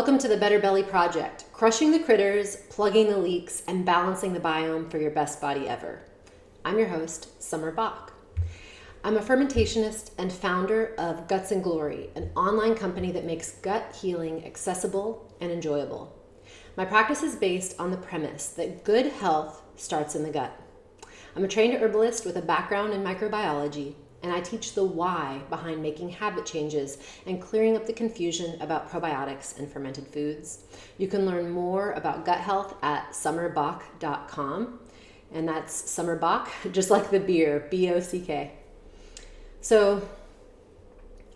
Welcome to the Better Belly Project, crushing the critters, plugging the leaks, and balancing the biome for your best body ever. I'm your host, Summer Bach. I'm a fermentationist and founder of Guts and Glory, an online company that makes gut healing accessible and enjoyable. My practice is based on the premise that good health starts in the gut. I'm a trained herbalist with a background in microbiology, and I teach the why behind making habit changes and clearing up the confusion about probiotics and fermented foods. You can learn more about gut health at summerbach.com, and that's Summer Bach, just like the beer, B-O-C-K. So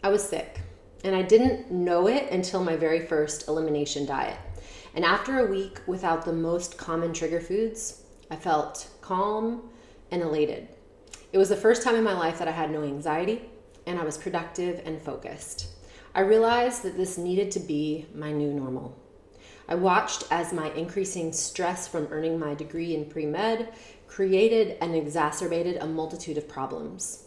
I was sick, and I didn't know it until my very first elimination diet. And after a week without the most common trigger foods, I felt calm and elated. It was the first time in my life that I had no anxiety, and I was productive and focused. I realized that this needed to be my new normal. I watched as my increasing stress from earning my degree in pre-med created and exacerbated a multitude of problems.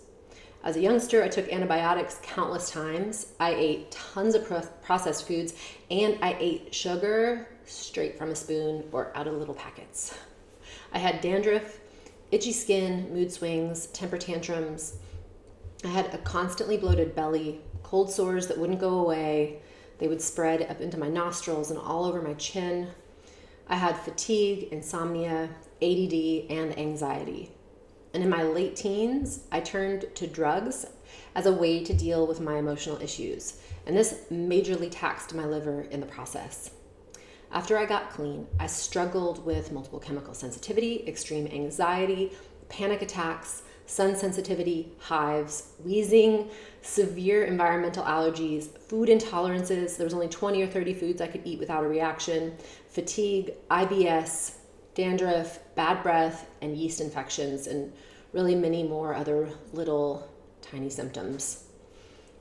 As a youngster, I took antibiotics countless times. I ate tons of processed foods, and I ate sugar straight from a spoon or out of little packets. I had dandruff, itchy skin, mood swings, temper tantrums. I had a constantly bloated belly, cold sores that wouldn't go away. They would spread up into my nostrils and all over my chin. I had fatigue, insomnia, ADD, and anxiety. And in my late teens, I turned to drugs as a way to deal with my emotional issues. And this majorly taxed my liver in the process. After I got clean, I struggled with multiple chemical sensitivity, extreme anxiety, panic attacks, sun sensitivity, hives, wheezing, severe environmental allergies, food intolerances. There was only 20 or 30 foods I could eat without a reaction, fatigue, IBS, dandruff, bad breath, and yeast infections, and really many more other little tiny symptoms.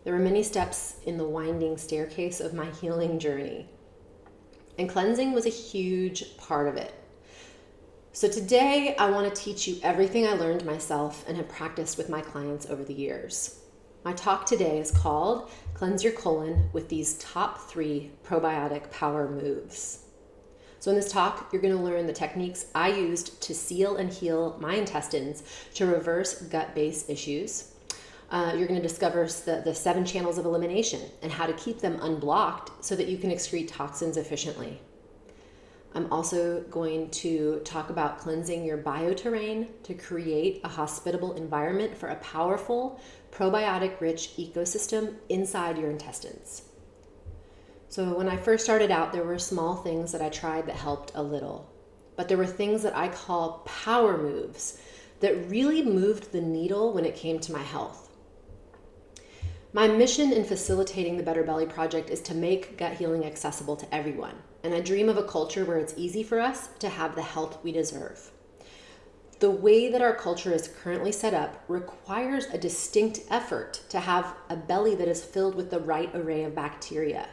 There were many steps in the winding staircase of my healing journey. And cleansing was a huge part of it. So today I want to teach you everything I learned myself and have practiced with my clients over the years. My talk today is called Cleanse Your Colon with these top 3 probiotic power moves. So in this talk, you're going to learn the techniques I used to seal and heal my intestines to reverse gut-based issues. You're going to discover the 7 channels of elimination and how to keep them unblocked so that you can excrete toxins efficiently. I'm also going to talk about cleansing your bioterrain to create a hospitable environment for a powerful, probiotic-rich ecosystem inside your intestines. So when I first started out, there were small things that I tried that helped a little, but there were things that I call power moves that really moved the needle when it came to my health. My mission in facilitating the Better Belly Project is to make gut healing accessible to everyone, and I dream of a culture where it's easy for us to have the health we deserve. The way that our culture is currently set up requires a distinct effort to have a belly that is filled with the right array of bacteria.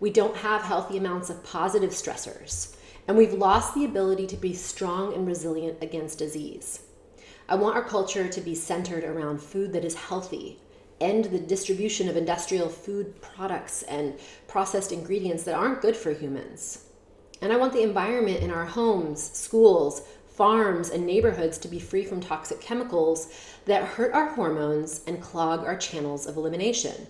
We don't have healthy amounts of positive stressors, and we've lost the ability to be strong and resilient against disease. I want our culture to be centered around food that is healthy, end the distribution of industrial food products and processed ingredients that aren't good for humans. And I want the environment in our homes, schools, farms, and neighborhoods to be free from toxic chemicals that hurt our hormones and clog our channels of elimination.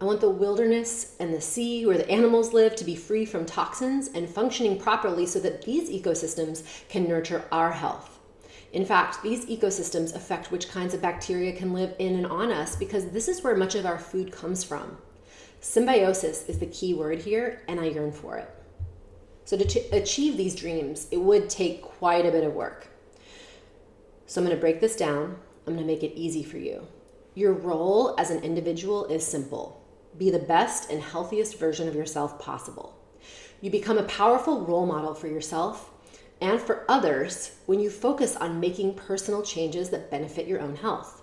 I want the wilderness and the sea where the animals live to be free from toxins and functioning properly so that these ecosystems can nurture our health. In fact, these ecosystems affect which kinds of bacteria can live in and on us because this is where much of our food comes from. Symbiosis is the key word here, and I yearn for it. So to achieve these dreams, it would take quite a bit of work. So I'm going to break this down. I'm going to make it easy for you. Your role as an individual is simple. Be the best and healthiest version of yourself possible. You become a powerful role model for yourself and for others when you focus on making personal changes that benefit your own health.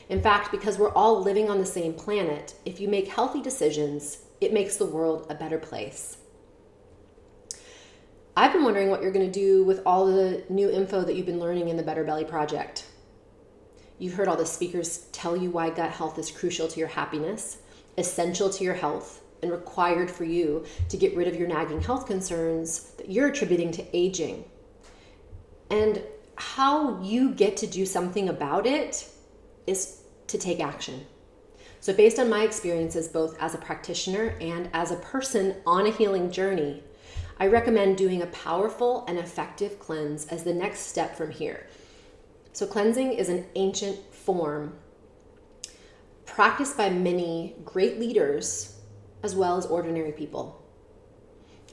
In fact, because we're all living on the same planet, if you make healthy decisions, it makes the world a better place. I've been wondering what you're going to do with all the new info that you've been learning in the Better Belly Project. You've heard all the speakers tell you why gut health is crucial to your happiness, essential to your health, and required for you to get rid of your nagging health concerns that you're attributing to aging. And how you get to do something about it is to take action. So based on my experiences, both as a practitioner and as a person on a healing journey, I recommend doing a powerful and effective cleanse as the next step from here. So cleansing is an ancient form practiced by many great leaders as well as ordinary people.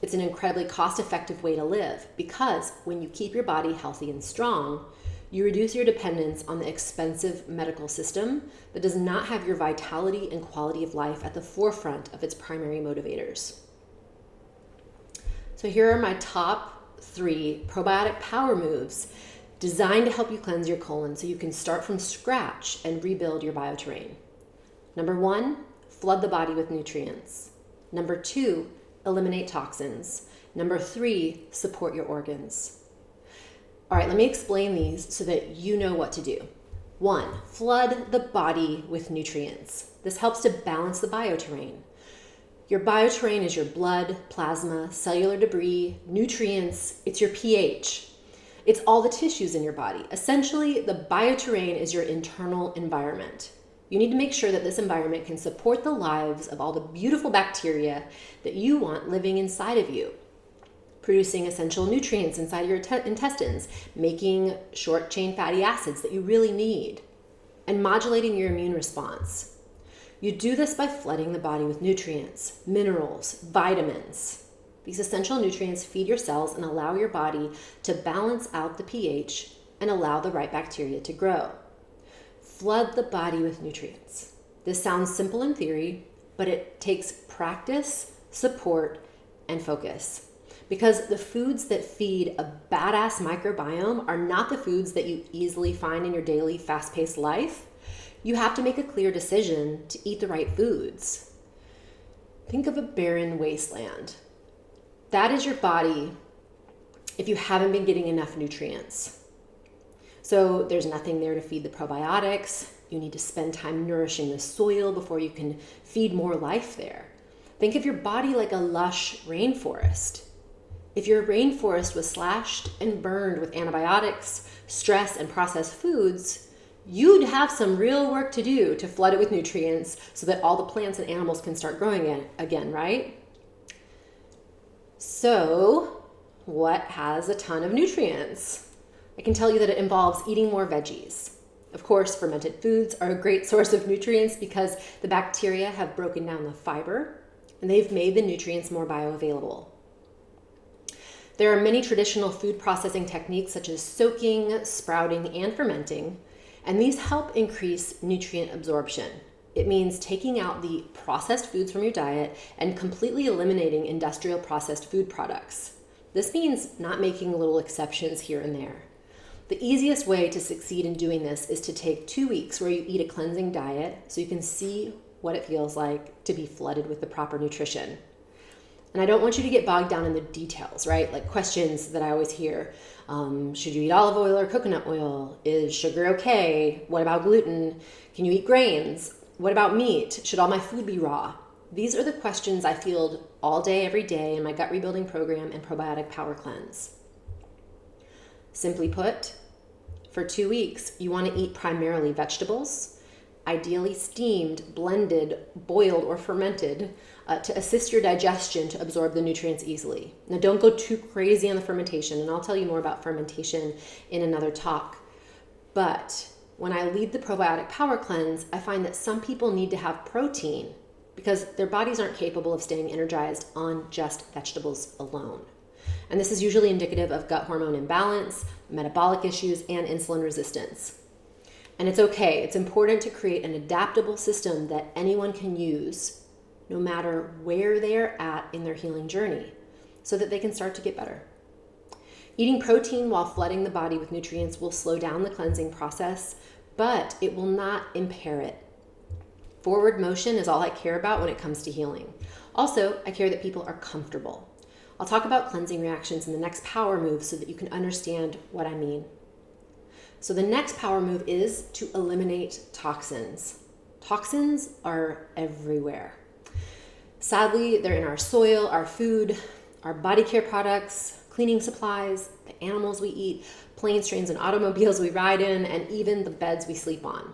It's an incredibly cost-effective way to live because when you keep your body healthy and strong, you reduce your dependence on the expensive medical system that does not have your vitality and quality of life at the forefront of its primary motivators. So here are my top 3 probiotic power moves designed to help you cleanse your colon so you can start from scratch and rebuild your bioterrain. Number 1, flood the body with nutrients. Number 2, eliminate toxins. Number 3, support your organs. All right, let me explain these so that you know what to do. 1, flood the body with nutrients. This helps to balance the bioterrain. Your bioterrain is your blood, plasma, cellular debris, nutrients. It's your pH. It's all the tissues in your body. Essentially, the bioterrain is your internal environment. You need to make sure that this environment can support the lives of all the beautiful bacteria that you want living inside of you, producing essential nutrients inside of your intestines, making short-chain fatty acids that you really need, and modulating your immune response. You do this by flooding the body with nutrients, minerals, vitamins. These essential nutrients feed your cells and allow your body to balance out the pH and allow the right bacteria to grow. Flood the body with nutrients. This sounds simple in theory, but it takes practice, support, and focus. Because the foods that feed a badass microbiome are not the foods that you easily find in your daily fast-paced life. You have to make a clear decision to eat the right foods. Think of a barren wasteland. That is your body if you haven't been getting enough nutrients. So there's nothing there to feed the probiotics. You need to spend time nourishing the soil before you can feed more life there. Think of your body like a lush rainforest. If your rainforest was slashed and burned with antibiotics, stress, and processed foods, you'd have some real work to do to flood it with nutrients so that all the plants and animals can start growing again, right? So, what has a ton of nutrients? I can tell you that it involves eating more veggies. Of course, fermented foods are a great source of nutrients because the bacteria have broken down the fiber and they've made the nutrients more bioavailable. There are many traditional food processing techniques such as soaking, sprouting, and fermenting, and these help increase nutrient absorption. It means taking out the processed foods from your diet and completely eliminating industrial processed food products. This means not making little exceptions here and there. The easiest way to succeed in doing this is to take 2 weeks where you eat a cleansing diet so you can see what it feels like to be flooded with the proper nutrition. And I don't want you to get bogged down in the details, right? Like questions that I always hear. Should you eat olive oil or coconut oil? Is sugar okay? What about gluten? Can you eat grains? What about meat? Should all my food be raw? These are the questions I field all day, every day in my gut rebuilding program and probiotic power cleanse. Simply put, for 2 weeks, you want to eat primarily vegetables, ideally steamed, blended, boiled, or fermented to assist your digestion to absorb the nutrients easily. Now, don't go too crazy on the fermentation, and I'll tell you more about fermentation in another talk. But when I lead the probiotic power cleanse, I find that some people need to have protein because their bodies aren't capable of staying energized on just vegetables alone. And this is usually indicative of gut hormone imbalance, metabolic issues, and insulin resistance. And it's okay. It's important to create an adaptable system that anyone can use no matter where they are at in their healing journey so that they can start to get better. Eating protein while flooding the body with nutrients will slow down the cleansing process, but it will not impair it. Forward motion is all I care about when it comes to healing. Also, I care that people are comfortable. I'll talk about cleansing reactions in the next power move so that you can understand what I mean. So the next power move is to eliminate toxins. Toxins are everywhere. Sadly, they're in our soil, our food, our body care products, cleaning supplies, the animals we eat, planes, trains, and automobiles we ride in, and even the beds we sleep on.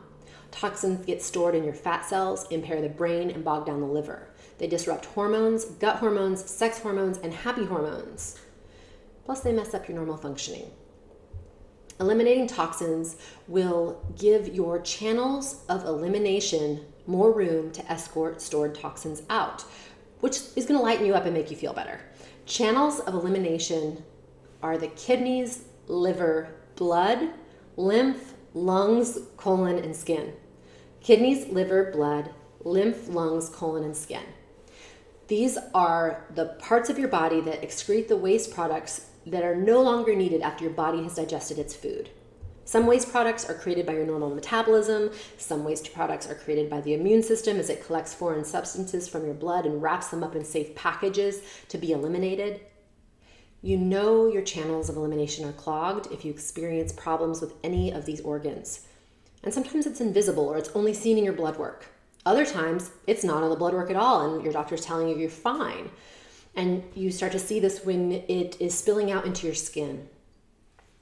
Toxins get stored in your fat cells, impair the brain, and bog down the liver. They disrupt hormones, gut hormones, sex hormones, and happy hormones. Plus, they mess up your normal functioning. Eliminating toxins will give your channels of elimination more room to escort stored toxins out, which is going to lighten you up and make you feel better. Channels of elimination are the kidneys, liver, blood, lymph, lungs, colon, and skin. Kidneys, liver, blood, lymph, lungs, colon, and skin. These are the parts of your body that excrete the waste products that are no longer needed after your body has digested its food. Some waste products are created by your normal metabolism. Some waste products are created by the immune system as it collects foreign substances from your blood and wraps them up in safe packages to be eliminated. You know your channels of elimination are clogged if you experience problems with any of these organs. And sometimes it's invisible or it's only seen in your blood work. Other times it's not on the blood work at all and your doctor's telling you you're fine. And you start to see this when it is spilling out into your skin.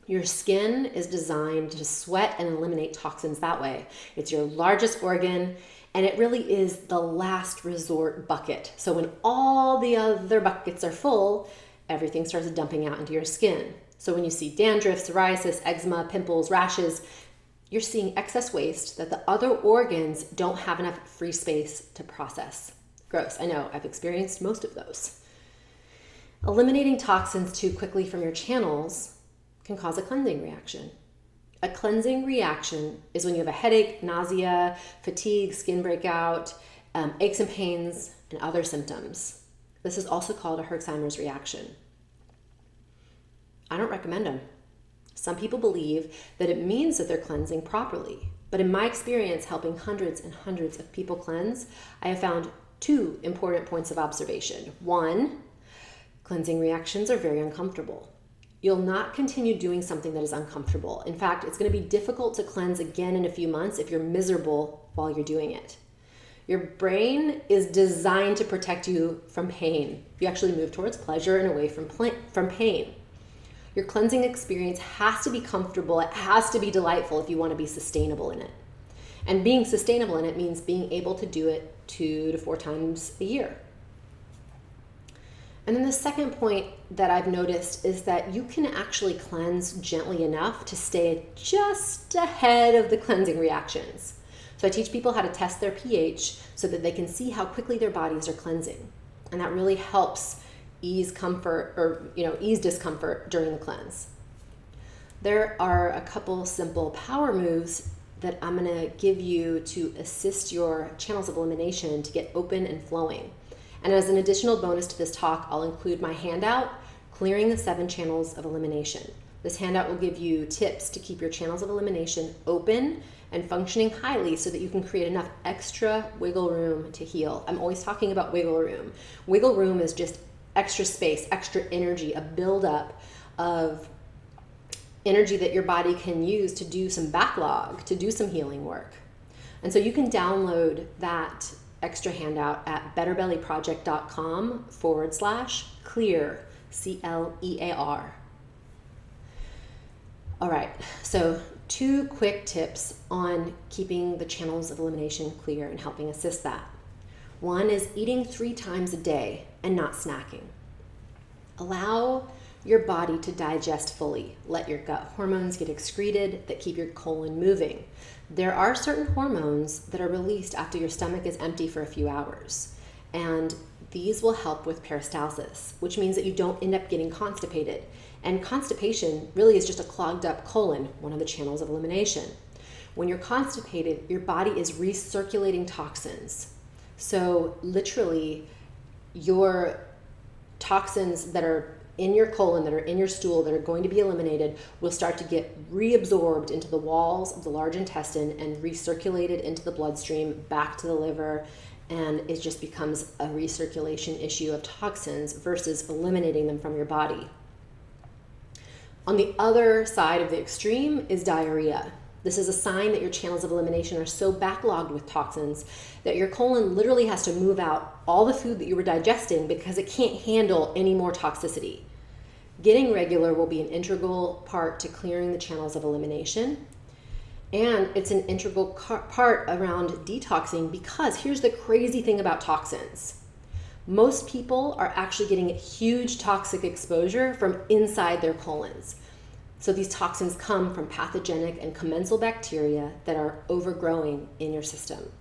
Your skin is designed to sweat and eliminate toxins that way. It's your largest organ, and it really is the last resort bucket. So when all the other buckets are full, everything starts dumping out into your skin. So when you see dandruff, psoriasis, eczema, pimples, rashes, you're seeing excess waste that the other organs don't have enough free space to process. Gross, I know, I've experienced most of those. Eliminating toxins too quickly from your channels can cause a cleansing reaction. A cleansing reaction is when you have a headache, nausea, fatigue, skin breakout, aches and pains, and other symptoms. This is also called a Herxheimer's reaction. I don't recommend them. Some people believe that it means that they're cleansing properly, but in my experience helping hundreds and hundreds of people cleanse, I have found two important points of observation. One, cleansing reactions are very uncomfortable. You'll not continue doing something that is uncomfortable. In fact, it's going to be difficult to cleanse again in a few months if you're miserable while you're doing it. Your brain is designed to protect you from pain. You actually move towards pleasure and away from pain. Your cleansing experience has to be comfortable. It has to be delightful if you want to be sustainable in it. And being sustainable in it means being able to do it 2 to 4 times a year. And then the second point that I've noticed is that you can actually cleanse gently enough to stay just ahead of the cleansing reactions. So I teach people how to test their pH so that they can see how quickly their bodies are cleansing. And that really helps ease discomfort during the cleanse. There are a couple simple power moves that I'm going to give you to assist your channels of elimination to get open and flowing. And as an additional bonus to this talk, I'll include my handout, Clearing the 7 Channels of Elimination. This handout will give you tips to keep your channels of elimination open and functioning highly so that you can create enough extra wiggle room to heal. I'm always talking about wiggle room. Wiggle room is just extra space, extra energy, a buildup of energy that your body can use to do some backlog, to do some healing work. And so you can download that extra handout at betterbellyproject.com/clear, CLEAR. All right, so 2 quick tips on keeping the channels of elimination clear and helping assist that. One is eating 3 times a day and not snacking. Allow your body to digest fully. Let your gut hormones get excreted that keep your colon moving. There are certain hormones that are released after your stomach is empty for a few hours, and these will help with peristalsis, which means that you don't end up getting constipated. And constipation really is just a clogged up colon, one of the channels of elimination. When you're constipated, your body is recirculating toxins. So literally, your toxins that are in your colon, that are in your stool, that are going to be eliminated, will start to get reabsorbed into the walls of the large intestine and recirculated into the bloodstream back to the liver, and it just becomes a recirculation issue of toxins versus eliminating them from your body. On the other side of the extreme is diarrhea. This is a sign that your channels of elimination are so backlogged with toxins that your colon literally has to move out all the food that you were digesting because it can't handle any more toxicity. Getting regular will be an integral part to clearing the channels of elimination. And it's an integral part around detoxing, because here's the crazy thing about toxins. Most people are actually getting huge toxic exposure from inside their colons. So these toxins come from pathogenic and commensal bacteria that are overgrowing in your system.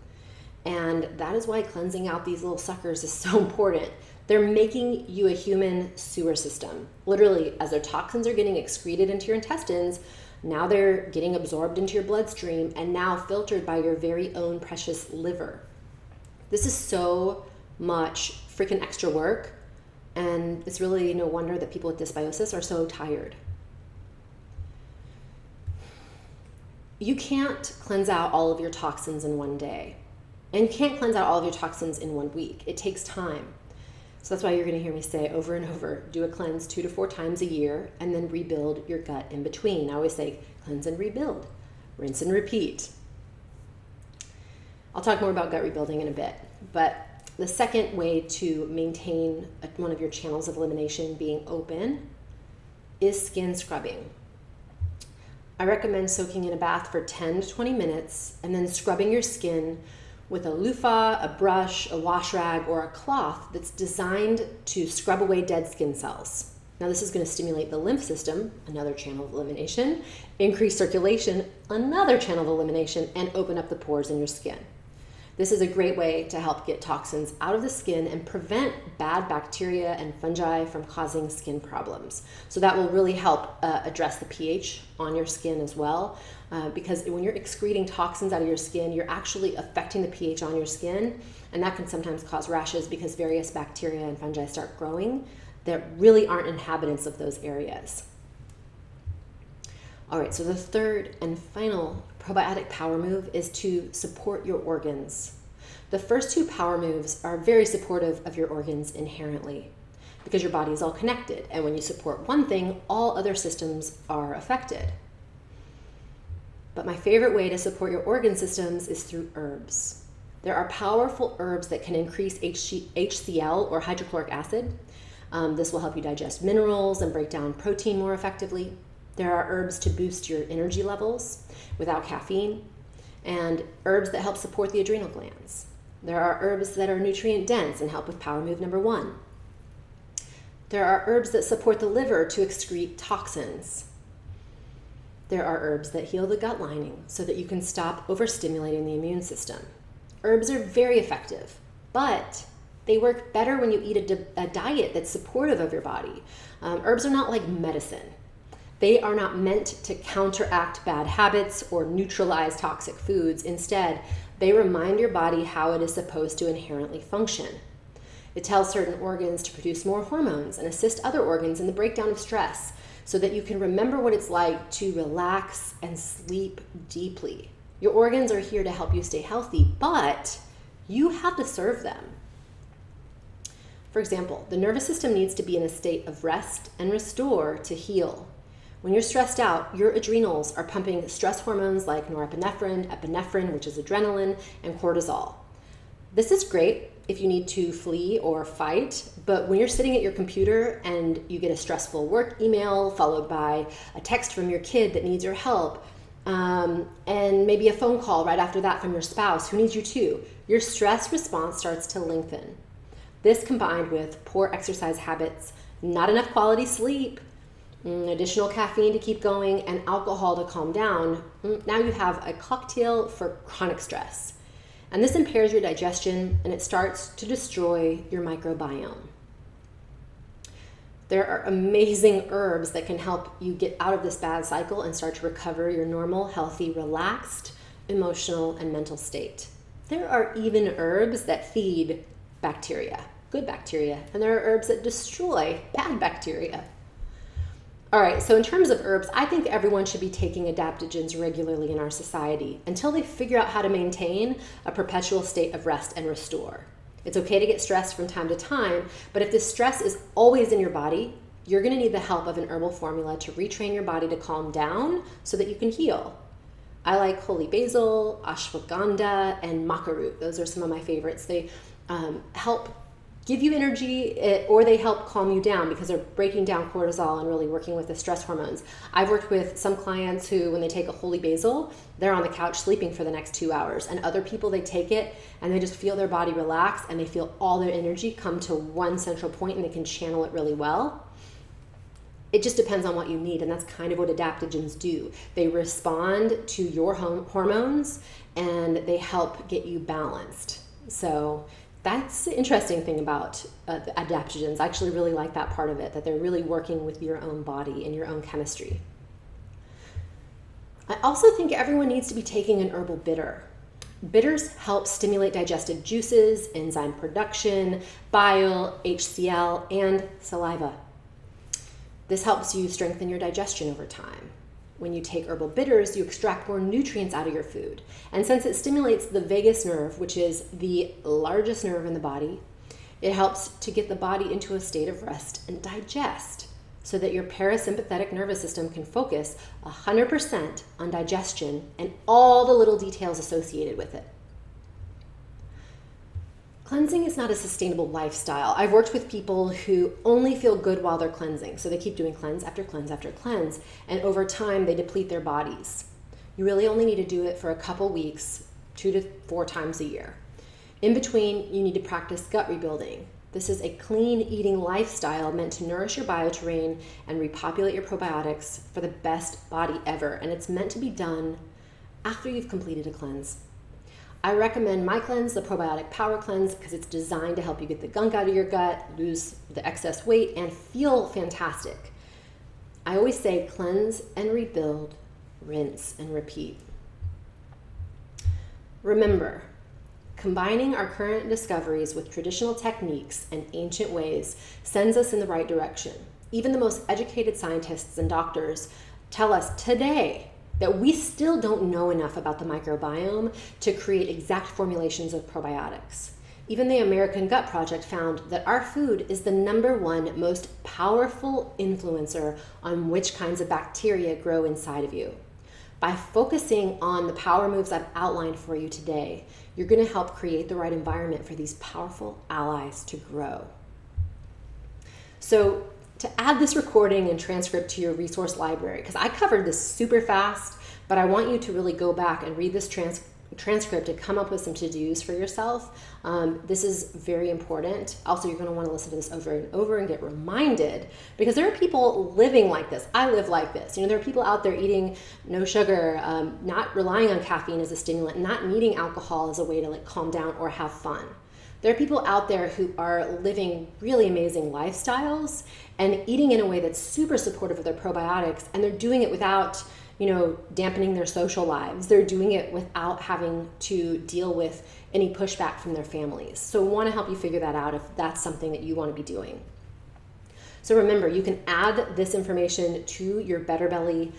And that is why cleansing out these little suckers is so important. They're making you a human sewer system. Literally, as their toxins are getting excreted into your intestines, now they're getting absorbed into your bloodstream and now filtered by your very own precious liver. This is so much freaking extra work, and it's really no wonder that people with dysbiosis are so tired. You can't cleanse out all of your toxins in one day, and you can't cleanse out all of your toxins in 1 week. It takes time. So that's why you're going to hear me say over and over, do a cleanse 2 to 4 times a year and then rebuild your gut in between. I always say cleanse and rebuild, rinse and repeat. I'll talk more about gut rebuilding in a bit, but the second way to maintain one of your channels of elimination being open is skin scrubbing. I recommend soaking in a bath for 10 to 20 minutes and then scrubbing your skin with a loofah, a brush, a wash rag, or a cloth that's designed to scrub away dead skin cells. Now this is going to stimulate the lymph system, another channel of elimination, increase circulation, another channel of elimination, and open up the pores in your skin. This is a great way to help get toxins out of the skin and prevent bad bacteria and fungi from causing skin problems. So that will really help address the pH on your skin as well, because when you're excreting toxins out of your skin, you're actually affecting the pH on your skin, and that can sometimes cause rashes because various bacteria and fungi start growing that really aren't inhabitants of those areas. All right, so the third and final probiotic power move is to support your organs. The first 2 power moves are very supportive of your organs inherently because your body is all connected, and when you support one thing, all other systems are affected. But my favorite way to support your organ systems is through herbs. There are powerful herbs that can increase HCl or hydrochloric acid. This will help you digest minerals and break down protein more effectively. There are herbs to boost your energy levels without caffeine, and herbs that help support the adrenal glands. There are herbs that are nutrient dense and help with power move number 1. There are herbs that support the liver to excrete toxins. There are herbs that heal the gut lining so that you can stop overstimulating the immune system. Herbs are very effective, but they work better when you eat a diet that's supportive of your body. Herbs are not like medicine. They are not meant to counteract bad habits or neutralize toxic foods. Instead, they remind your body how it is supposed to inherently function. It tells certain organs to produce more hormones and assist other organs in the breakdown of stress so that you can remember what it's like to relax and sleep deeply. Your organs are here to help you stay healthy, but you have to serve them. For example, the nervous system needs to be in a state of rest and restore to heal. When you're stressed out, your adrenals are pumping stress hormones like norepinephrine, epinephrine, which is adrenaline, and cortisol. This is great if you need to flee or fight, but when you're sitting at your computer and you get a stressful work email followed by a text from your kid that needs your help, and maybe a phone call right after that from your spouse who needs you too, your stress response starts to lengthen. This combined with poor exercise habits, not enough quality sleep, additional caffeine to keep going, and alcohol to calm down, now you have a cocktail for chronic stress. And this impairs your digestion and it starts to destroy your microbiome. There are amazing herbs that can help you get out of this bad cycle and start to recover your normal, healthy, relaxed, emotional, and mental state. There are even herbs that feed bacteria, good bacteria, and there are herbs that destroy bad bacteria. All right, so in terms of herbs, I think everyone should be taking adaptogens regularly in our society until they figure out how to maintain a perpetual state of rest and restore. It's okay to get stressed from time to time, but if this stress is always in your body, you're gonna need the help of an herbal formula to retrain your body to calm down so that you can heal. I like holy basil, ashwagandha, and maca root. Those are some of my favorites. They help give you energy, or they help calm you down because they're breaking down cortisol and really working with the stress hormones. I've worked with some clients who, when they take a holy basil, they're on the couch sleeping for the next 2 hours. And other people, they take it and they just feel their body relax and they feel all their energy come to one central point and they can channel it really well. It just depends on what you need, and that's kind of what adaptogens do. They respond to your hormones and they help get you balanced. So that's the interesting thing about the adaptogens. I actually really like that part of it, that they're really working with your own body and your own chemistry. I also think everyone needs to be taking an herbal bitter. Bitters help stimulate digestive juices, enzyme production, bile, HCl, and saliva. This helps you strengthen your digestion over time. When you take herbal bitters, you extract more nutrients out of your food. And since it stimulates the vagus nerve, which is the largest nerve in the body, it helps to get the body into a state of rest and digest so that your parasympathetic nervous system can focus 100% on digestion and all the little details associated with it. Cleansing is not a sustainable lifestyle. I've worked with people who only feel good while they're cleansing, so they keep doing cleanse after cleanse after cleanse, and over time they deplete their bodies. You really only need to do it for a couple weeks, 2 to 4 times a year. In between, you need to practice gut rebuilding. This is a clean eating lifestyle meant to nourish your bioterrain and repopulate your probiotics for the best body ever, and it's meant to be done after you've completed a cleanse. I recommend my cleanse, the Probiotic Power Cleanse, because it's designed to help you get the gunk out of your gut, lose the excess weight, and feel fantastic. I always say cleanse and rebuild, rinse and repeat. Remember, combining our current discoveries with traditional techniques and ancient ways sends us in the right direction. Even the most educated scientists and doctors tell us today that we still don't know enough about the microbiome to create exact formulations of probiotics. Even the American Gut Project found that our food is the #1 most powerful influencer on which kinds of bacteria grow inside of you. By focusing on the power moves I've outlined for you today, you're going to help create the right environment for these powerful allies to grow. So, to add this recording and transcript to your resource library, because I covered this super fast, but I want you to really go back and read this transcript and come up with some to-dos for yourself. This is very important. Also, you're going to want to listen to this over and over and get reminded, because there are people living like this. I live like this. You know, there are people out there eating no sugar, not relying on caffeine as a stimulant, not needing alcohol as a way to like calm down or have fun. There are people out there who are living really amazing lifestyles and eating in a way that's super supportive of their probiotics, and they're doing it without, dampening their social lives. They're doing it without having to deal with any pushback from their families. So I want to help you figure that out if that's something that you want to be doing. So remember, you can add this information to your Better Belly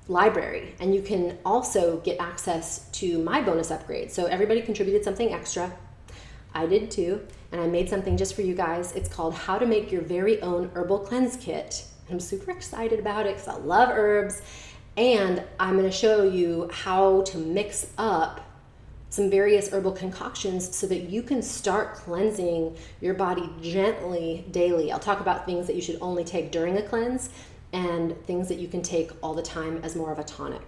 library, and you can also get access to my bonus upgrade. So everybody contributed something extra. I did too, and I made something just for you guys. It's called How to Make Your Very Own Herbal Cleanse Kit. I'm super excited about it because I love herbs, and I'm going to show you how to mix up some various herbal concoctions so that you can start cleansing your body gently daily. I'll talk about things that you should only take during a cleanse and things that you can take all the time as more of a tonic.